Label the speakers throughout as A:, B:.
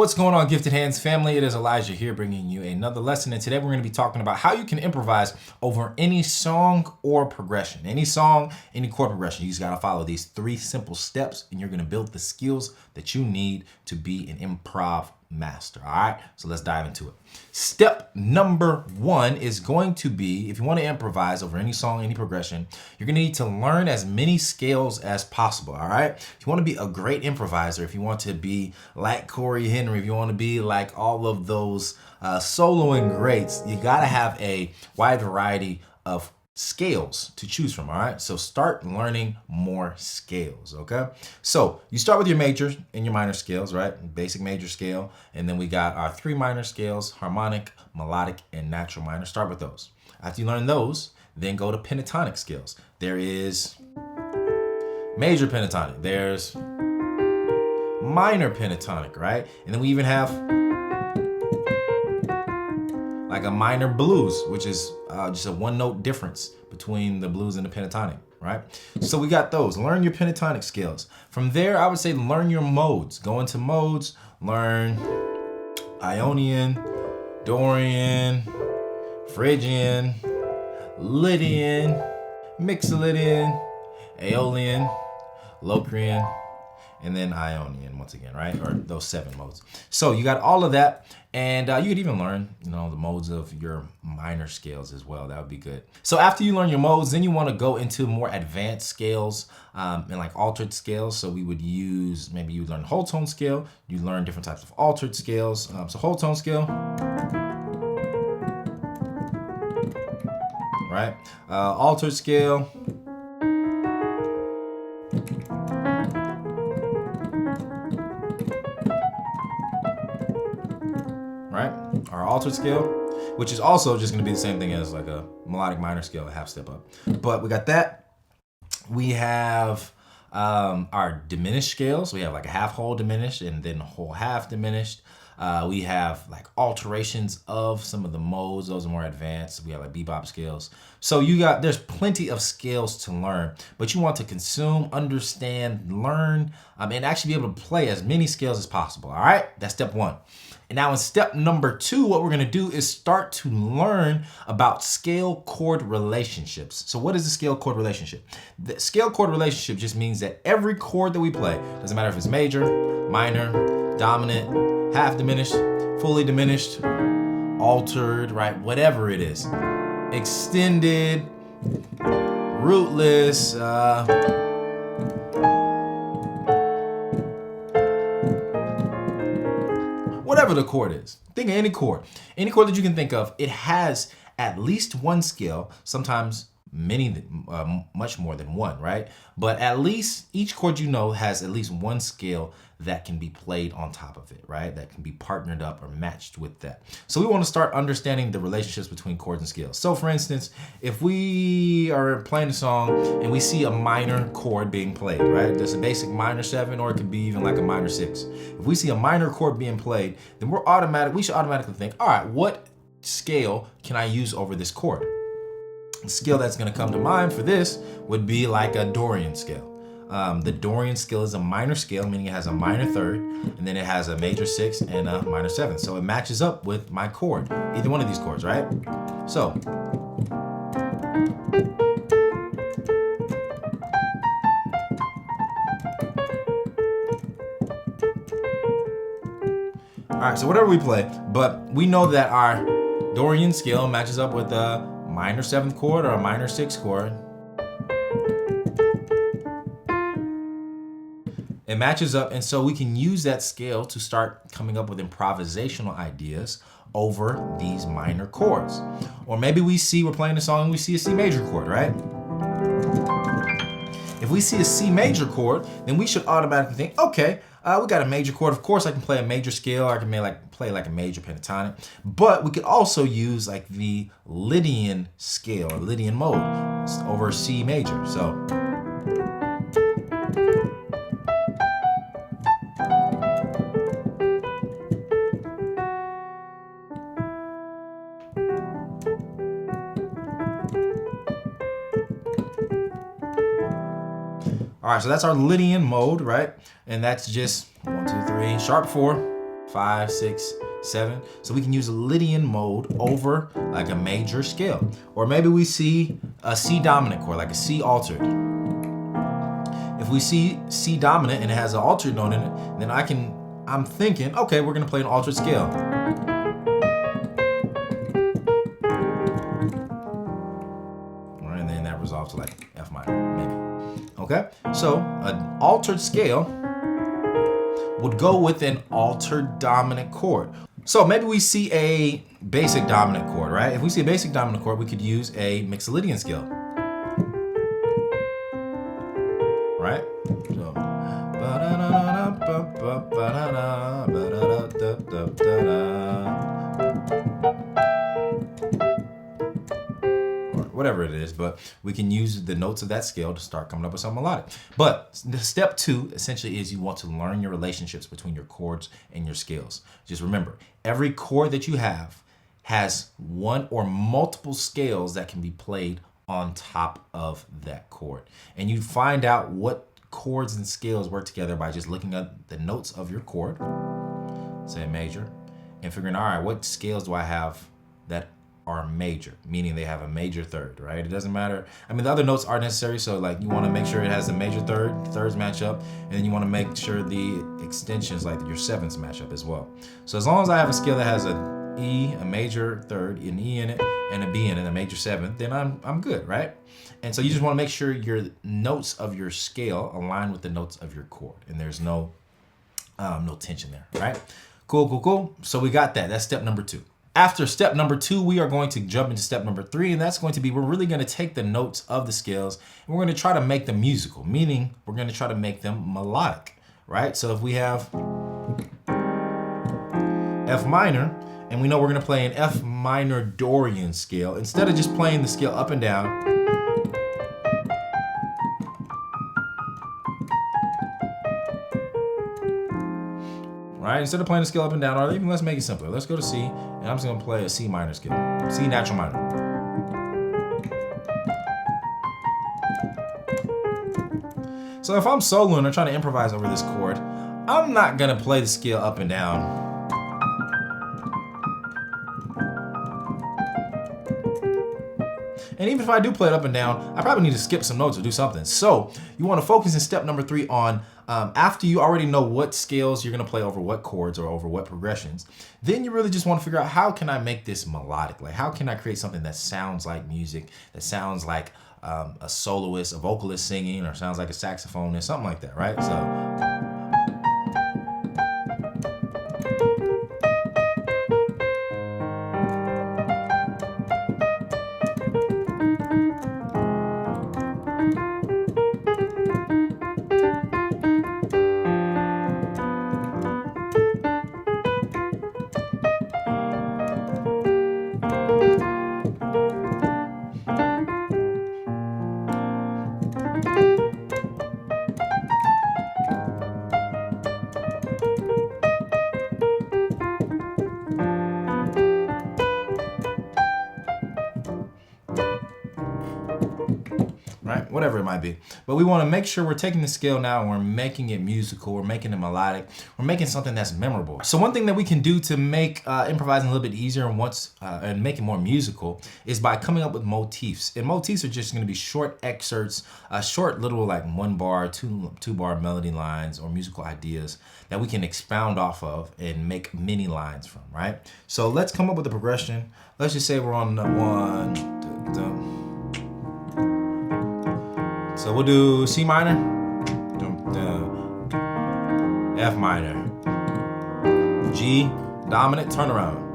A: What's going on, Gifted Hands family? It is Elijah here bringing you another lesson, and today we're going to be talking about how you can improvise over any song or progression. Any song, any chord progression. You just got to follow these 3 simple steps and you're going to build the skills that you need to be an improv master. All right, so let's dive into it. Step number 1 is going to be, if you want to improvise over any song, any progression, you're going to need to learn as many scales as possible. All right, if you want to be a great improviser, if you want to be like Corey Henry, if you want to be like all of those soloing greats, you got to have a wide variety of scales to choose from. All right, so start learning more scales. Okay, so you start with your major and your minor scales, right? Basic major scale, and then we got our 3 minor scales: harmonic, melodic, and natural minor. Start with those. After you learn those, then go to pentatonic scales. There is major pentatonic, there's minor pentatonic, right? And then we even have like a minor blues, which is just a 1-note difference between the blues and the pentatonic, right? So we got those. Learn your pentatonic scales. From there, I would say learn your modes. Go into modes, learn Ionian, Dorian, Phrygian, Lydian, Mixolydian, Aeolian, Locrian, and then Ionian once again, right? Or those 7 modes. So you got all of that, and you could even learn, the modes of your minor scales as well. That would be good. So after you learn your modes, then you want to go into more advanced scales and like altered scales. So we would use, maybe you learn whole tone scale, you learn different types of altered scales. So whole tone scale, right? Altered scale, right? Our altered scale, which is also just going to be the same thing as like a melodic minor scale, a half step up. But we got that. We have our diminished scales. We have like a half whole diminished and then a whole half diminished. We have like alterations of some of the modes. Those are more advanced. We have like bebop scales. So there's plenty of scales to learn, but you want to consume, understand, learn, and actually be able to play as many scales as possible. All right, that's step 1. And now in step number 2, what we're going to do is start to learn about scale chord relationships. So what is the scale chord relationship? The scale chord relationship just means that every chord that we play, doesn't matter if it's major, minor, dominant, half diminished, fully diminished, altered, right? Whatever it is, extended, rootless, whatever the chord is. Think of any chord that you can think of. It has at least 1 scale, sometimes many, much more than 1, right? But at least each chord has at least 1 scale that can be played on top of it, right? That can be partnered up or matched with that. So we want to start understanding the relationships between chords and scales. So for instance, if we are playing a song and we see a minor chord being played, right? There's a basic minor 7, or it could be even like a minor 6. If we see a minor chord being played, then we should automatically think, all right, what scale can I use over this chord? The scale that's going to come to mind for this would be like a Dorian scale. The Dorian scale is a minor scale, meaning it has a minor 3rd, and then it has a major 6 and a minor 7. So it matches up with my chord, either one of these chords, right? So all right, so whatever we play, but we know that our Dorian scale matches up with a minor 7th chord or a minor 6th chord. It matches up, and so we can use that scale to start coming up with improvisational ideas over these minor chords. Or maybe we're playing a song and we see a C major chord, right? If we see a C major chord, then we should automatically think, okay, we got a major chord. Of course, I can play a major scale, or I can play like a major pentatonic. But we could also use like the Lydian scale or Lydian mode over C major. So all right, so that's our Lydian mode, right? And that's just 1, 2, 3, sharp 4, 5, 6, 7. So we can use a Lydian mode over like a major scale. Or maybe we see a C dominant chord, like a C altered. If we see C dominant and it has an altered note in it, then I'm thinking, okay, we're gonna play an altered scale. All right, and then that resolves to like F minor, maybe. Okay, so an altered scale would go with an altered dominant chord. So maybe we see a basic dominant chord, right? If we see a basic dominant chord, we could use a Mixolydian scale. Right? So, or whatever it is, but we can use the notes of that scale to start coming up with something melodic. But the step 2 essentially is you want to learn your relationships between your chords and your scales. Just remember, every chord that you have has one or multiple scales that can be played on top of that chord. And you find out what chords and scales work together by just looking at the notes of your chord, say major, and figuring, all right, what scales do I have that are major, meaning they have a major third, right? It doesn't matter. I mean, the other notes are necessary, so like you want to make sure it has a major third, thirds match up, and then you want to make sure the extensions, like your sevenths, match up as well. So as long as I have a scale that has a E, a major third, an E in it, and a B in it, a major seventh, then I'm good, right? And so you just want to make sure your notes of your scale align with the notes of your chord, and there's no tension there, right? Cool. So we got that. That's step number 2. After step number 2, we are going to jump into step number 3, and that's going to be, we're really going to take the notes of the scales and we're going to try to make them musical, meaning we're going to try to make them melodic, right? So if we have F minor, and we know we're going to play an F minor Dorian scale, instead of just playing the scale up and down, right? Instead of playing the scale up and down, or even let's make it simpler. Let's go to C, and I'm just gonna play a C minor scale. C natural minor. So if I'm soloing or trying to improvise over this chord, I'm not gonna play the scale up and down. And even if I do play it up and down, I probably need to skip some notes or do something. So you want to focus in step number 3 on, after you already know what scales you're going to play over what chords or over what progressions, then you really just want to figure out, how can I make this melodic? Like, how can I create something that sounds like music, that sounds like a soloist, a vocalist singing, or sounds like a saxophonist, something like that, right? So. Right? Whatever it might be. But we want to make sure we're taking the scale now and we're making it musical, we're making it melodic, we're making something that's memorable. So one thing that we can do to make improvising a little bit easier and make it more musical is by coming up with motifs. And motifs are just going to be short excerpts, short little like 1 bar, 2 bar melody lines or musical ideas that we can expound off of and make mini lines from, right? So let's come up with a progression. Let's just say we're on 1, so we'll do C minor, F minor, G dominant, turn around.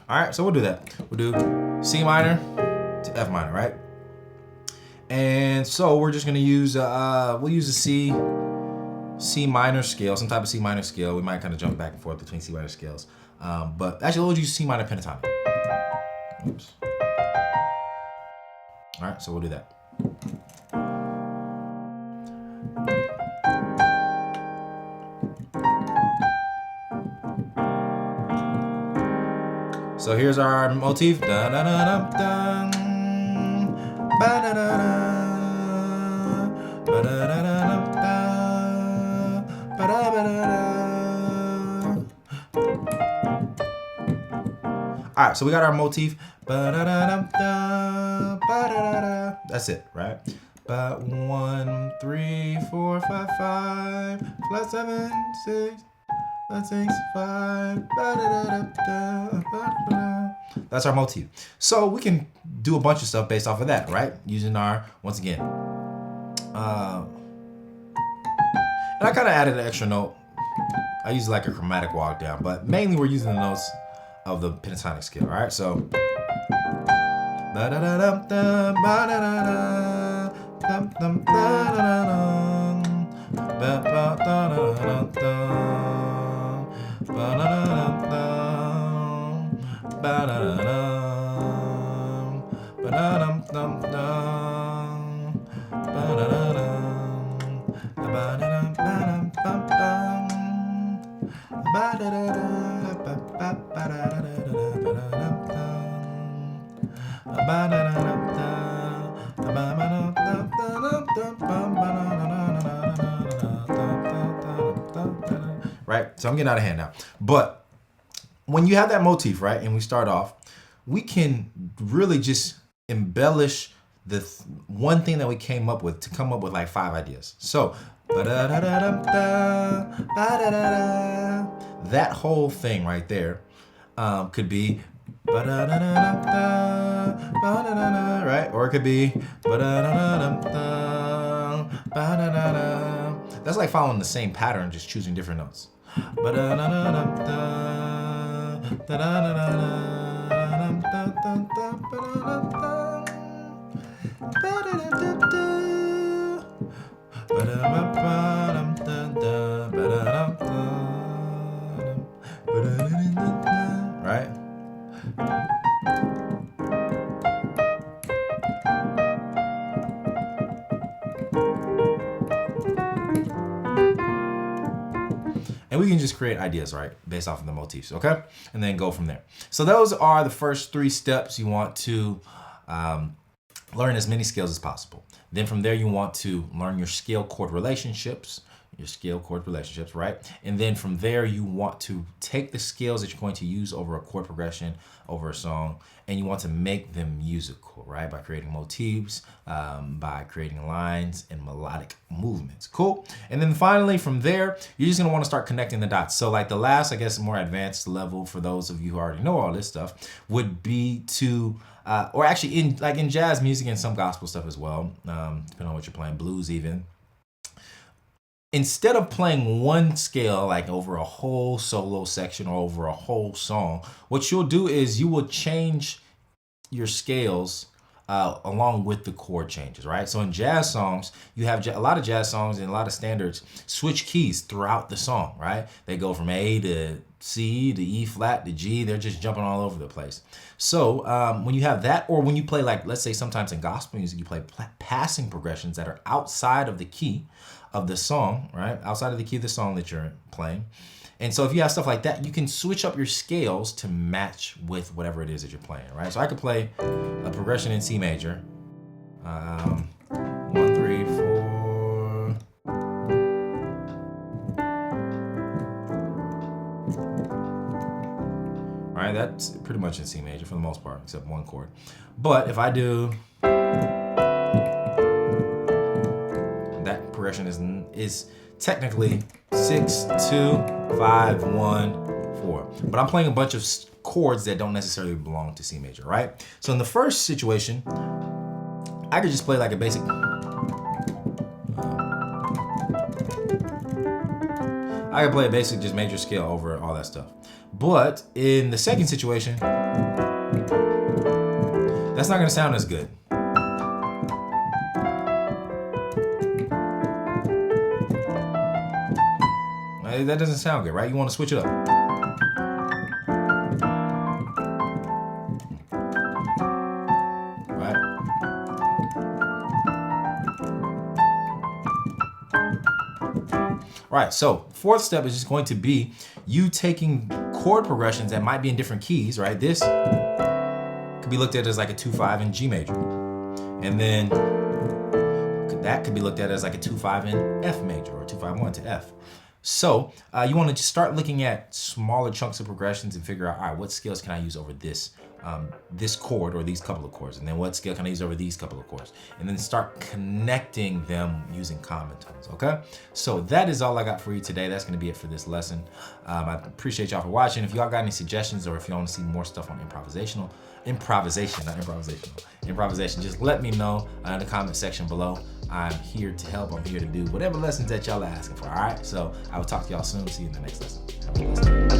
A: All right, so we'll do that. We'll do C minor to F minor, right? And so we're just gonna use, we'll use a C minor scale, some type of C minor scale. We might kind of jump back and forth between C minor scales. But actually we'll use C minor pentatonic. Oops. All right, so we'll do that. So here's our motif. Da da da da da. Ba da da da. Ba da da da da. Ba da da da. All right, so we got our motif. Ba da da da da. Ba da da da. That's it, right? But 1, 3, 4, 5, 5, plus 7, 6, plus 6, 5. That's our motif. So we can do a bunch of stuff based off of that, right? Using our, once again. And I kind of added an extra note. I use like a chromatic walk down, but mainly we're using the notes of the pentatonic scale, all right? So. Right? So I'm getting out of hand now. But when you have that motif, right, and we start off, we can really just embellish the one thing that we came up with to come up with like 5 ideas. So, that whole thing right there could be, right? Or it could be, that's like following the same pattern, just choosing different notes. Right? And we can just create ideas, right, based off of the motifs, okay? And then go from there. So those are the first 3 steps. You want to learn as many scales as possible. Then from there, you want to learn your scale chord relationships, right? And then from there, you want to take the scales that you're going to use over a chord progression, over a song, and you want to make them musical, right? By creating motifs, by creating lines and melodic movements. Cool. And then finally, from there, you're just gonna want to start connecting the dots. So like the last, I guess, more advanced level for those of you who already know all this stuff would be to, or actually in jazz music and some gospel stuff as well, depending on what you're playing, blues even. Instead of playing one scale like over a whole solo section or over a whole song, what you'll do is you will change your scales along with the chord changes, right? So in jazz songs, you have a lot of jazz songs and a lot of standards switch keys throughout the song, right? They go from A to C to E flat to G. They're just jumping all over the place. So when you have that, or when you play, like, let's say sometimes in gospel music, you play passing progressions that are outside of the key of the song, right? Outside of the key of the song that you're playing. And so if you have stuff like that, you can switch up your scales to match with whatever it is that you're playing, right? So I could play a progression in C major. 1, 3, 4. All right, that's pretty much in C major for the most part, except one chord. But if I do, that progression is technically 6, 2, 5, 1, 4. But I'm playing a bunch of chords that don't necessarily belong to C major, right? So in the first situation, I could just play like a basic. I could play a basic just major scale over all that stuff. But in the second situation, that's not gonna sound as good. That doesn't sound good, right? You want to switch it up. Right? Right, so fourth step is just going to be you taking chord progressions that might be in different keys, right? This could be looked at as like a 2-5 in G major. And then that could be looked at as like a 2-5 in F major, or 2-5-1 to F. So you want to just start looking at smaller chunks of progressions and figure out, all right, what scales can I use over this chord or these couple of chords? And then what scale can I use over these couple of chords? And then start connecting them using common tones, okay? So that is all I got for you today. That's gonna be it for this lesson. I appreciate y'all for watching. If y'all got any suggestions, or if y'all wanna see more stuff on improvisation, just let me know in the comment section below. I'm here to help. I'm here to do whatever lessons that y'all are asking for, all right? So I will talk to y'all soon. See you in the next lesson. Have a blessed day.